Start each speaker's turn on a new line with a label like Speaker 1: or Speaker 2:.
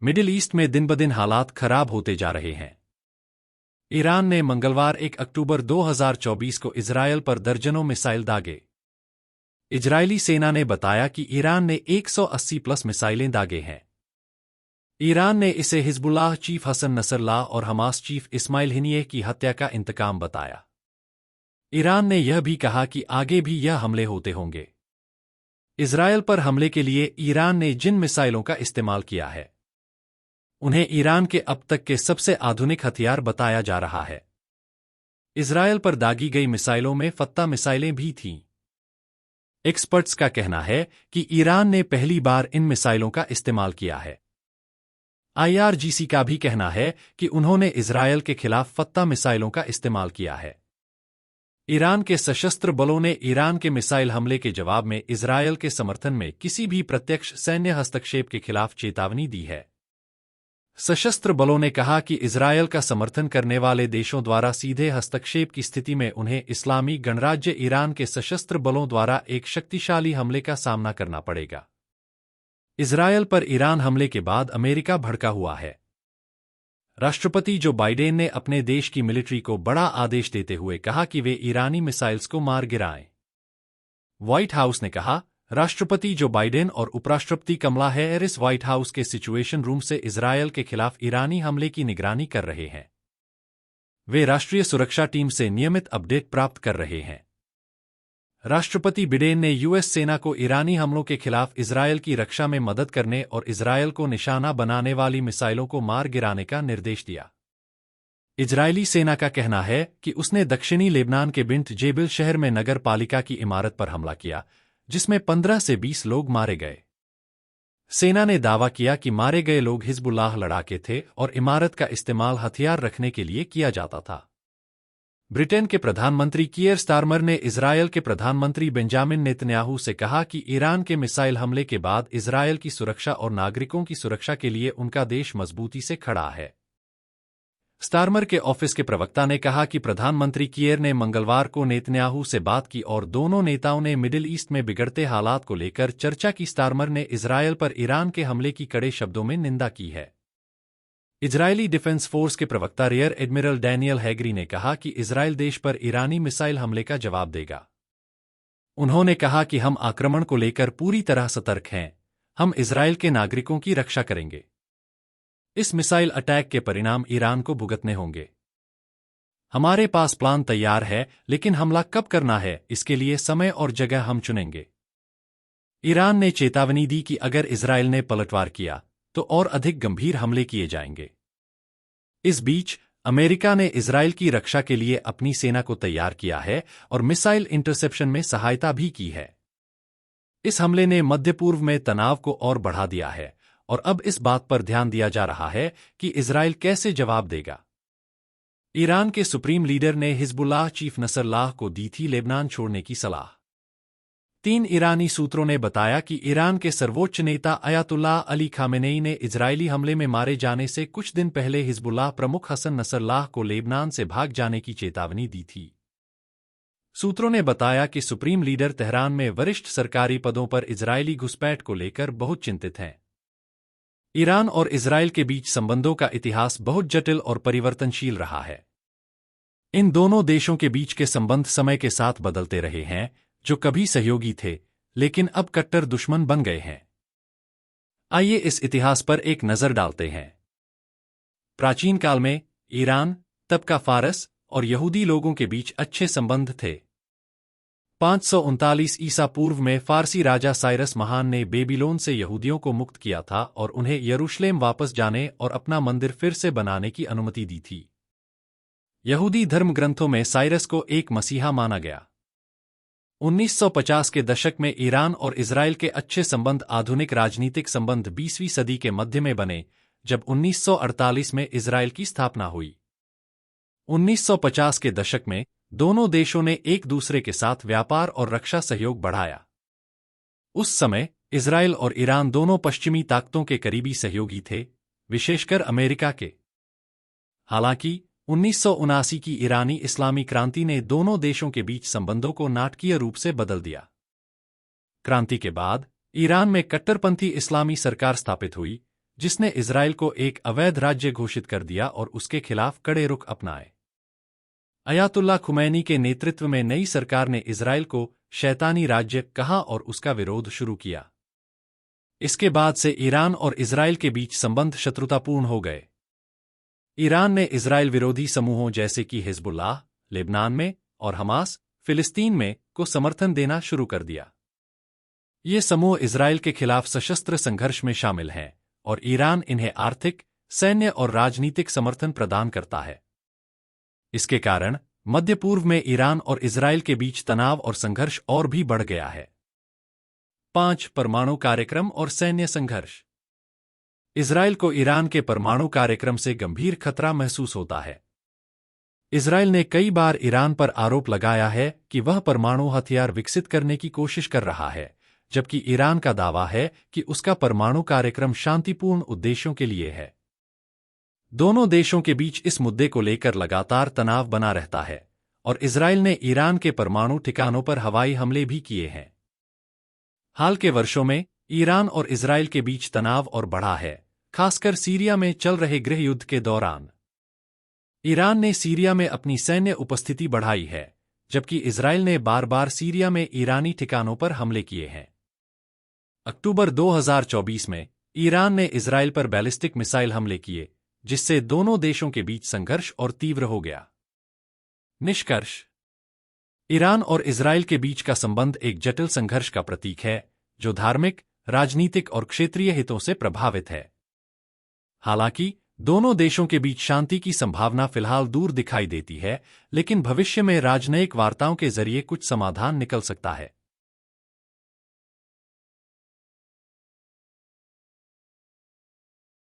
Speaker 1: Middle east में दिन ब दिन हालात खराब होते जा रहे हैं। ईरान ने मंगलवार 1 अक्टूबर 2024 को इजरायल पर दर्जनों मिसाइल दागे। इजरायली सेना ने बताया कि ईरान ने 180 प्लस मिसाइलें दागे हैं। ईरान ने इसे हिजबुल्लाह चीफ हसन नसरल्लाह और हमास चीफ इस्माइल हनियह की हत्या का इंतकाम बताया। ईरान ने यह भी कहा कि आगे भी यह हमले होते होंगे। इजरायल पर हमले के लिए ईरान ने जिन मिसाइलों का इस्तेमाल किया है, उन्हें ईरान के अब तक के सबसे आधुनिक हथियार बताया जा रहा है। इजरायल पर दागी गई मिसाइलों में फत्ता मिसाइलें भी थीं। एक्सपर्ट्स का कहना है कि ईरान ने पहली बार इन मिसाइलों का इस्तेमाल किया है। IRGC का भी कहना है कि उन्होंने इजरायल के खिलाफ फत्ता मिसाइलों का इस्तेमाल किया है। ईरान के सशस्त्र बलों ने ईरान के मिसाइल हमले के जवाब में इजरायल के समर्थन में किसी भी प्रत्यक्ष सैन्य हस्तक्षेप के खिलाफ चेतावनी दी है। सशस्त्र बलों ने कहा कि इजरायल का समर्थन करने वाले देशों द्वारा सीधे हस्तक्षेप की स्थिति में उन्हें इस्लामी गणराज्य ईरान के सशस्त्र बलों द्वारा एक शक्तिशाली हमले का सामना करना पड़ेगा। इजरायल पर ईरान हमले के बाद अमेरिका भड़का हुआ है। राष्ट्रपति जो बाइडेन ने अपने देश की मिलिट्री को बड़ा आदेश देते हुए कहा कि वे ईरानी मिसाइल्स को मार गिराएं। व्हाइट हाउस ने कहा, राष्ट्रपति जो बाइडेन और उपराष्ट्रपति कमला हैरिस व्हाइट हाउस के सिचुएशन रूम से इजरायल के खिलाफ ईरानी हमले की निगरानी कर रहे हैं। वे राष्ट्रीय सुरक्षा टीम से नियमित अपडेट प्राप्त कर रहे हैं। राष्ट्रपति बिडेन ने यूएस सेना को ईरानी हमलों के खिलाफ इजरायल की रक्षा में मदद करने और इजरायल को निशाना बनाने वाली मिसाइलों को मार गिराने का निर्देश दिया। इजरायली सेना का कहना है कि उसने दक्षिणी लेबनान के बिंट जेबिल शहर में नगर पालिका की इमारत पर हमला किया, जिसमें 15 से 20 लोग मारे गए। सेना ने दावा किया कि मारे गए लोग हिजबुल्लाह लड़ाके थे और इमारत का इस्तेमाल हथियार रखने के लिए किया जाता था। ब्रिटेन के प्रधानमंत्री कीयर स्टारमर ने इजरायल के प्रधानमंत्री बेंजामिन नेतन्याहू से कहा कि ईरान के मिसाइल हमले के बाद इजरायल की सुरक्षा और नागरिकों की सुरक्षा के लिए उनका देश मजबूती से खड़ा है। स्टारमर के ऑफिस के प्रवक्ता ने कहा कि प्रधानमंत्री कीयर ने मंगलवार को नेतन्याहू से बात की और दोनों नेताओं ने मिडिल ईस्ट में बिगड़ते हालात को लेकर चर्चा की। स्टारमर ने इजरायल पर ईरान के हमले की कड़े शब्दों में निंदा की है। इजरायली डिफेंस फोर्स के प्रवक्ता रियर एडमिरल डैनियल हैगरी ने कहा कि इजरायल देश पर ईरानी मिसाइल हमले का जवाब देगा। उन्होंने कहा कि हम आक्रमण को लेकर पूरी तरह सतर्क हैं, हम इजरायल के नागरिकों की रक्षा करेंगे। इस मिसाइल अटैक के परिणाम ईरान को भुगतने होंगे। हमारे पास प्लान तैयार है, लेकिन हमला कब करना है इसके लिए समय और जगह हम चुनेंगे। ईरान ने चेतावनी दी कि अगर इजरायल ने पलटवार किया तो और अधिक गंभीर हमले किए जाएंगे। इस बीच अमेरिका ने इजरायल की रक्षा के लिए अपनी सेना को तैयार किया है और मिसाइल इंटरसेप्शन में सहायता भी की है। इस हमले ने मध्य पूर्व में तनाव को और बढ़ा दिया है और अब इस बात पर ध्यान दिया जा रहा है कि इजरायल कैसे जवाब देगा। ईरान के सुप्रीम लीडर ने हिजबुल्लाह चीफ नसरल्लाह को दी थी लेबनान छोड़ने की सलाह। 3 ईरानी सूत्रों ने बताया कि ईरान के सर्वोच्च नेता अयातुल्लाह अली खामेनेई ने इजरायली हमले में मारे जाने से कुछ दिन पहले हिजबुल्लाह प्रमुख हसन नसरल्लाह को लेबनान से भाग जाने की चेतावनी दी थी। सूत्रों ने बताया कि सुप्रीम लीडर तेहरान में वरिष्ठ सरकारी पदों पर इजरायली घुसपैठ को लेकर बहुत चिंतित हैं। ईरान और इजरायल के बीच संबंधों का इतिहास बहुत जटिल और परिवर्तनशील रहा है। इन दोनों देशों के बीच के संबंध समय के साथ बदलते रहे हैं, जो कभी सहयोगी थे लेकिन अब कट्टर दुश्मन बन गए हैं। आइए इस इतिहास पर एक नजर डालते हैं। प्राचीन काल में ईरान, तब का फारस और यहूदी लोगों के बीच अच्छे संबंध थे। 539 ईसा पूर्व में फारसी राजा साइरस महान ने बेबीलोन से यहूदियों को मुक्त किया था और उन्हें यरूशलेम वापस जाने और अपना मंदिर फिर से बनाने की अनुमति दी थी। यहूदी धर्म ग्रंथों में साइरस को एक मसीहा माना गया। 1950 के दशक में ईरान और इजरायल के अच्छे संबंध आधुनिक राजनीतिक संबंध 20वीं सदी के मध्य में बने, जब 1948 में इजरायल की स्थापना हुई। 1950 के दशक में दोनों देशों ने एक दूसरे के साथ व्यापार और रक्षा सहयोग बढ़ाया। उस समय इजरायल और ईरान दोनों पश्चिमी ताकतों के करीबी सहयोगी थे, विशेषकर अमेरिका के। हालांकि 1979 की ईरानी इस्लामी क्रांति ने दोनों देशों के बीच संबंधों को नाटकीय रूप से बदल दिया। क्रांति के बाद ईरान में कट्टरपंथी इस्लामी सरकार स्थापित हुई, जिसने इजराइल को एक अवैध राज्य घोषित कर दिया और उसके खिलाफ कड़े रुख अपनाए। अयातुल्ला खुमैनी के नेतृत्व में नई सरकार ने इजराइल को शैतानी राज्य कहा और उसका विरोध शुरू किया। इसके बाद से ईरान और इजराइल के बीच संबंध शत्रुतापूर्ण हो गए। ईरान ने इजराइल विरोधी समूहों जैसे कि हिजबुल्लाह लेबनान में और हमास फिलिस्तीन में को समर्थन देना शुरू कर दिया। ये समूह इजराइल के खिलाफ सशस्त्र संघर्ष में शामिल हैं और ईरान इन्हें आर्थिक, सैन्य और राजनीतिक समर्थन प्रदान करता है। इसके कारण मध्य पूर्व में ईरान और इजराइल के बीच तनाव और संघर्ष और भी बढ़ गया है। 5. परमाणु कार्यक्रम और सैन्य संघर्ष। इजराइल को ईरान के परमाणु कार्यक्रम से गंभीर खतरा महसूस होता है। इजराइल ने कई बार ईरान पर आरोप लगाया है कि वह परमाणु हथियार विकसित करने की कोशिश कर रहा है, जबकि ईरान का दावा है कि उसका परमाणु कार्यक्रम शांतिपूर्ण उद्देश्यों के लिए है। दोनों देशों के बीच इस मुद्दे को लेकर लगातार तनाव बना रहता है और इजराइल ने ईरान के परमाणु ठिकानों पर हवाई हमले भी किए हैं। हाल के वर्षों में ईरान और इजराइल के बीच तनाव और बढ़ा है, खासकर सीरिया में चल रहे गृह युद्ध के दौरान। ईरान ने सीरिया में अपनी सैन्य उपस्थिति बढ़ाई है, जबकि इजराइल ने बार-बार सीरिया में ईरानी ठिकानों पर हमले किए हैं। अक्टूबर 2024 में ईरान ने इजराइल पर बैलिस्टिक मिसाइल हमले किए, जिससे दोनों देशों के बीच संघर्ष और तीव्र हो गया। निष्कर्ष: ईरान और इजराइल के बीच का संबंध एक जटिल संघर्ष का प्रतीक है, जो धार्मिक, राजनीतिक और क्षेत्रीय हितों से प्रभावित है। हालांकि दोनों देशों के बीच शांति की संभावना फिलहाल दूर दिखाई देती है, लेकिन भविष्य में राजनयिक वार्ताओं के जरिए कुछ समाधान निकल सकता है।